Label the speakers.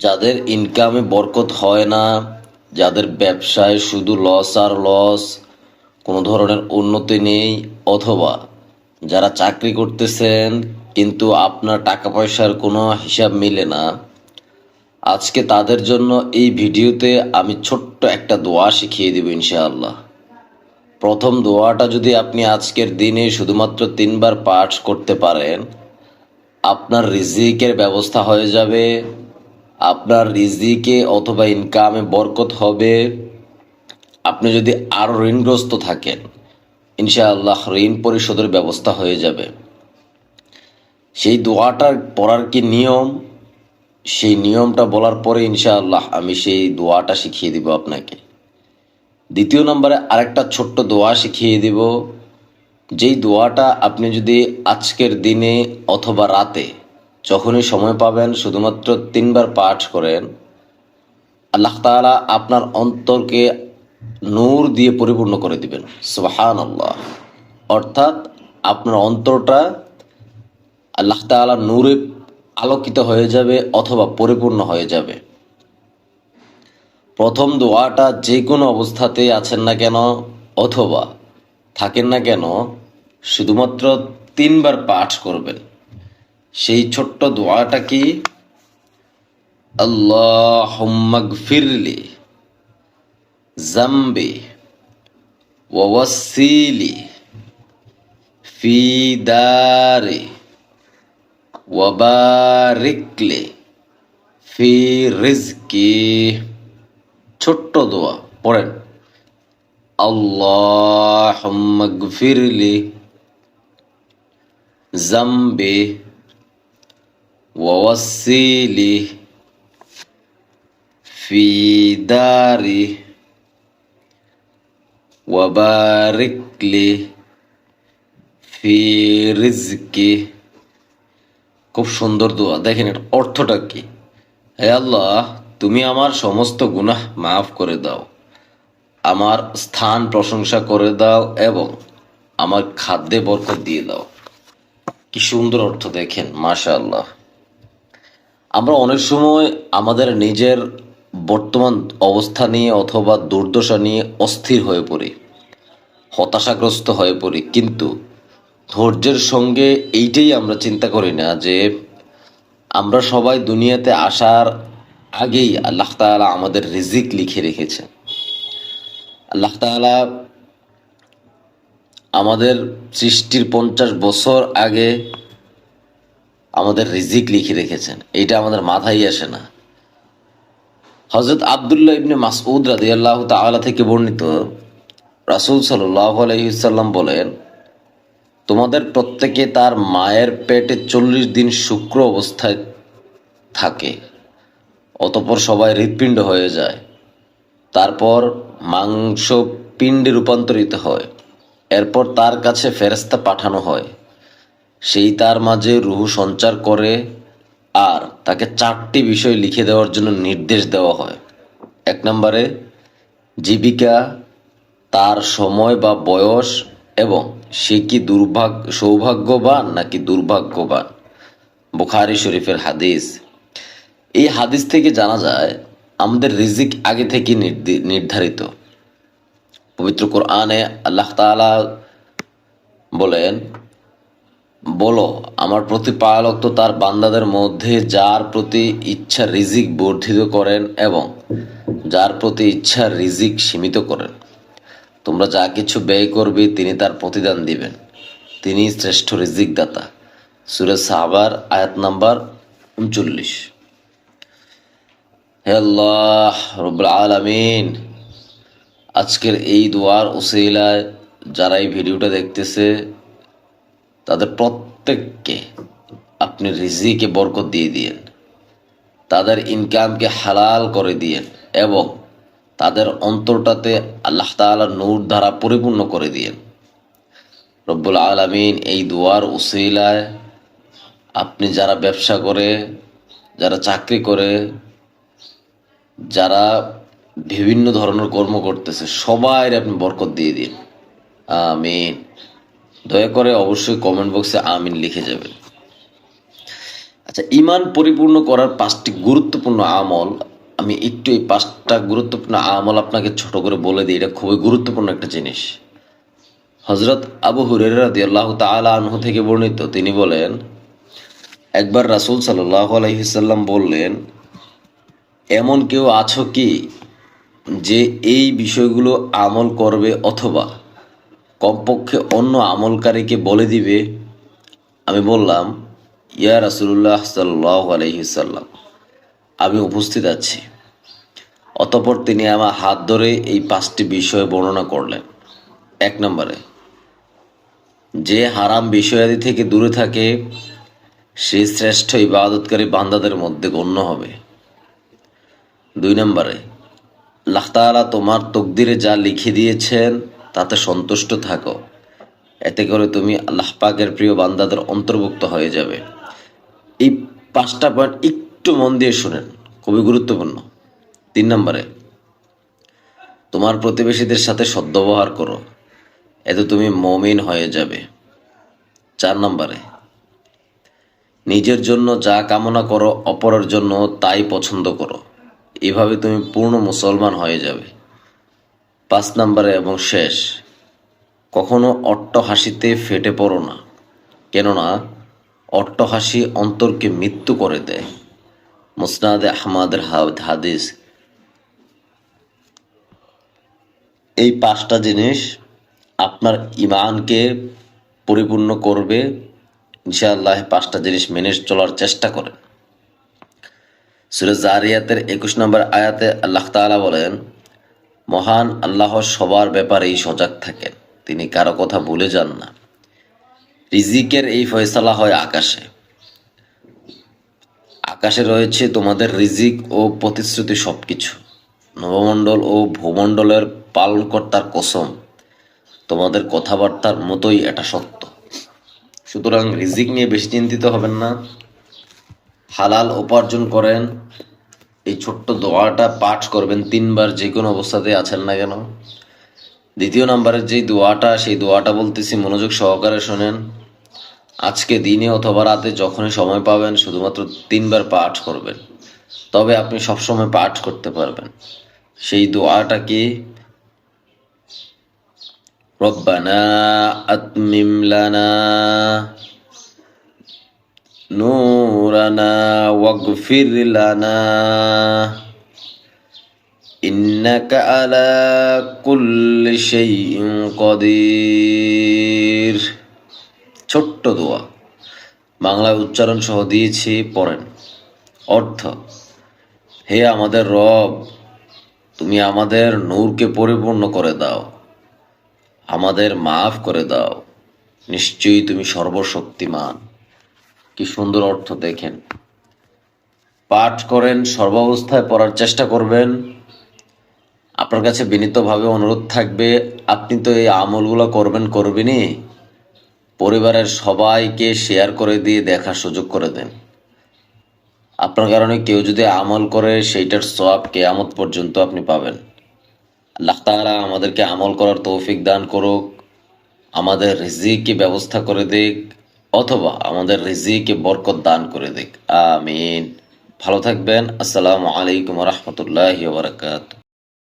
Speaker 1: যাদের ইনকামে বরকত হয় না, যাদের ব্যবসায় শুধু লস আর লস, কোনো ধরনের উন্নতি নেই, অথবা যারা চাকরি করতেছেন কিন্তু আপনার টাকা পয়সার কোনো হিসাব মিলে না, আজকে তাদের জন্য এই ভিডিওতে আমি ছোট্ট একটা দোয়া শিখিয়ে দিব ইনশাআল্লাহ। প্রথম দোয়াটা যদি আপনি আজকের দিনে শুধুমাত্র 3 বার পাঠ করতে পারেন, আপনার রিজিকের ব্যবস্থা হয়ে যাবে, আপনার রিজিকে অথবা ইনকামে বরকত হবে। আপনি যদি আরও ঋণগ্রস্ত থাকেন, ইনশাআল্লাহ ঋণ পরিশোধের ব্যবস্থা হয়ে যাবে। সেই দোয়াটার পড়ার কি নিয়ম, সেই নিয়মটা বলার পরে ইনশাআল্লাহ আমি সেই দোয়াটা শিখিয়ে দিব আপনাকে। দ্বিতীয় নম্বরে আরেকটা ছোট্ট দোয়া শিখিয়ে দিব, যেই দোয়াটা আপনি যদি আজকের দিনে অথবা রাতে যখনই সময় পাবেন শুধুমাত্র 3 বার পাঠ করেন, আল্লাহ তাআলা আপনার অন্তরকে নূর দিয়ে পরিপূর্ণ করে দিবেন। সুবহানাল্লাহ। অর্থাৎ আপনার অন্তরটা আল্লাহ তাআলা নূরে আলোকিত হয়ে যাবে অথবা পরিপূর্ণ হয়ে যাবে। প্রথম দোয়াটা যে কোনো অবস্থাতেই আছেন না কেন অথবা থাকেন না কেন, শুধুমাত্র 3 বার পাঠ করবেন। সেই ছোট্ট দোয়াটা কি? আল্লাহুম্মা গফিরলি জামবি ওয়াসিলি ফি দারি ওয়াবারিকলি ফি রিজকি। ছোট্ট দোয়া পড়েন, আল্লাহুম্মা গফিরলি জামবি ওয়াসিলি ফি দারি ওয়াবারিকলি ফি রিজকি। খুব সুন্দর দোয়া। দেখেন এর অর্থটা কি? হে আল্লাহ, তুমি আমার সমস্ত গুনাহ মাফ করে দাও, আমার স্থান প্রশংসা করে দাও এবং আমার খাদ্যে বরকত দিয়ে দাও। কি সুন্দর অর্থ দেখেন, মাশাআল্লাহ। আমরা অনেক সময় আমাদের নিজের বর্তমান অবস্থা নিয়ে অথবা দুর্দশা নিয়ে অস্থির হয়ে পড়ি, হতাশাগ্রস্ত হয়ে পড়ি, কিন্তু ধৈর্যের সঙ্গে এইটাই আমরা চিন্তা করি না যে আমরা সবাই দুনিয়াতে আসার আগেই আল্লাহ তাআলা আমাদের রিজিক লিখে রেখেছেন। আল্লাহ তাআলা আমাদের সৃষ্টির 50 বছর আগে আমাদের রিজিক লিখে রেখেছেন। এটা আমাদের মাথায় আসে না। হযরত আব্দুল্লাহ ইবনে মাসউদ রাদিয়াল্লাহু তাআলা থেকে বর্ণিত, রাসূল সাল্লাল্লাহু আলাইহি ওয়াসাল্লাম বলেন, তোমাদের প্রত্যেকে তার মায়ের পেটে 40 দিন শুক্র অবস্থায় থাকে, অতঃপর সবাই হৃৎপিণ্ড হয়ে যায়, তারপর মাংস পিণ্ডে রূপান্তরিত হয়, এরপর তার কাছে ফেরেশতা পাঠানো হয়, সেই তার মাঝে রূহ সঞ্চার করে আর তাকে 4টি বিষয় লিখে দেওয়ার জন্য নির্দেশ দেওয়া হয়। 1 নম্বরে জীবিকা, তার সময় বা বয়স এবং সে কি সৌভাগ্যবান নাকি দুর্ভাগ্যবান। বুখারী শরীফের হাদিস। এই হাদিস থেকে জানা যায় আমাদের রিজিক আগে থেকে নির্ধারিত। পবিত্র কোরআনে আল্লাহ তাআলা বলেন, বলো আমার প্রতিপালক তো তার বান্দাদের মধ্যে যার প্রতি ইচ্ছা রিজিক বর্ধিত করেন এবং যার প্রতি ইচ্ছা রিজিক সীমিত করেন। তোমরা যা কিছু ব্যয় করবে তিনি তার প্রতিদান দিবেন, তিনি শ্রেষ্ঠ রিজিক দাতা। সূরা সাবার আয়াত নাম্বার 39। হে আল্লাহ রব্বুল আলামিন, আজকের এই দোয়ার উসিলায় যারা এই ভিডিওটা দেখতেছে তাদের প্রত্যেককে আপনি রিজিকে বরকত দিয়ে দিয়েন, তাদের ইনকামকে হালাল করে দিয়েন এবং তাদের অন্তরটাতে আল্লাহ তাআলার নূর দ্বারা পরিপূর্ণ করে দিয়েন। রব্বুল আলামিন, এই দোয়ার উসিলায় আপনি যারা ব্যবসা করে, যারা চাকরি করে, যারা বিভিন্ন ধরনের কর্ম করতেছে সবাই আপনি বরকত দিয়ে দিন। আমিন। দয়া করে অবশ্যই কমেন্ট বক্সে আমিন লিখে যাবেন। আচ্ছা, ইমান পরিপূর্ণ করার 5টি গুরুত্বপূর্ণ আমল, আমি একটু এই 5টা গুরুত্বপূর্ণ আমল আপনাকে ছোট করে বলে দিই। এটা খুবই গুরুত্বপূর্ণ একটা জিনিস। হযরত আবু হুরায়রা রাদিয়াল্লাহু তাআলা আনহু থেকে বর্ণিত, তিনি বলেন, একবার রাসূল সাল্লাল্লাহু আলাইহি ওয়াসাল্লাম বললেন, এমন কেউ আছো কি যে এই বিষয়গুলো আমল করবে অথবা কমপক্ষে অন্য আমলকারীকে বলে দিবে? আমি বললাম, ইয়া রাসূলুল্লাহ সাল্লাল্লাহু আলাইহি ওয়াসাল্লাম, আমি উপস্থিত আছি। অতঃপর তিনি আমার হাত ধরে এই 5টি বিষয় বর্ণনা করলেন। 1 নম্বরে, যে হারাম বিষয়াদি থেকে দূরে থাকে সে শ্রেষ্ঠ ইবাদতকারী বান্দাদের মধ্যে গণ্য হবে। 2 নম্বরে, আল্লাহ তাআলা তোমার তকদিরে যা লিখে দিয়েছেন তাতে সন্তুষ্ট থাকো, এতে করে তুমি আল্লাহ পাকের প্রিয় বান্দাদের অন্তর্ভুক্ত হয়ে যাবে। এই 5টা পয়েন্ট একটু মন দিয়ে শুনেন, খুবই গুরুত্বপূর্ণ। 3 নম্বরে, তোমার প্রতিবেশীদের সাথে সদ্ব্যবহার করো, এতে তুমি মুমিন হয়ে যাবে। 4 নম্বরে, নিজের জন্য যা কামনা করো অপরের জন্য তাই পছন্দ করো, এভাবে তুমি পূর্ণ মুসলমান হয়ে যাবে। 5 নম্বরে এবং শেষ, কখনো অট্টহাসিতে ফেটে পড়ো না, কেননা অট্টহাসি অন্তরকে মৃত্যু করে দেয়। মুসনাদে আহমদের হাদিস। এই 5টা জিনিস আপনার ইমানকে পরিপূর্ণ করবে ইনশাআল্লাহ। 5টা জিনিস মেনে চলার চেষ্টা করেন। সূরা জারিয়াতের 21 নম্বর আয়াতে আল্লাহ তাআলা বলেন, মহান আল্লাহ সবার ব্যাপারেই সজাগ থাকেন, তিনি কারো কথা ভুলে যান না। রিজিকের এই ফয়সালা হয় আকাশে। আকাশে রয়েছে তোমাদের রিজিক ও প্রতিশ্রুতি সবকিছু। নবমণ্ডল ও ভূমণ্ডলের পালনকর্তার কসম, তোমাদের কথাবার্তার মতোই এটা সত্য। সুতরাং রিজিক নিয়ে বেশি চিন্তিত হবেন না, হালাল উপার্জন করেন। এই ছোট্ট দোয়াটা পাঠ করবেন 3 বার, যে কোনো অবস্থাতে আছেন না কেন। 2 নম্বরের যে দোয়াটা, সেই দোয়াটা বলতেছি, মনোযোগ সহকারে শোনেন। আজকে দিনে অথবা রাতে যখনই সময় পাবেন শুধুমাত্র 3 বার পাঠ করবেন, তবে আপনি সবসময় পাঠ করতে পারবেন। সেই দোয়াটা কি? রব্বানা আতমিম লানা নূরানা ওয়াগফির লানা ইন্নাকা আলা কুল্লি শাইইন কাদির। ছোট্ট দোয়া, বাংলায় উচ্চারণ সহ দিয়েছি, পড়েন। অর্থ, হে আমাদের রব, তুমি আমাদের নূরকে পরিপূর্ণ করে দাও, আমাদের মাফ করে দাও, নিশ্চয়ই তুমি সর্বশক্তিমান। কি সুন্দর অর্থ দেখেন। পাঠ করেন, সর্বাবস্থায় পড়ার চেষ্টা করবেন। আপনার কাছে বিনীতভাবে অনুরোধ থাকবে, আপনি তো এই আমলগুলো করবেনই, পরিবারের সবাইকে শেয়ার করে দিয়ে দেখার সুযোগ করে দেন। আপনার কারণে কেউ যদি আমল করে, সেইটার সওয়াব কিয়ামত পর্যন্ত আপনি পাবেন। আল্লাহ তাআলা আমাদেরকে আমল করার তৌফিক দান করুক, আমাদের রিজিকে ব্যবস্থা করে দিক, অথবা আমাদের রিজিকে বরকত দান করে দিক। আমিন। ভালো থাকবেন। আসসালামু আলাইকুম ওয়া রাহমাতুল্লাহি ওয়া বারাকাতুহু।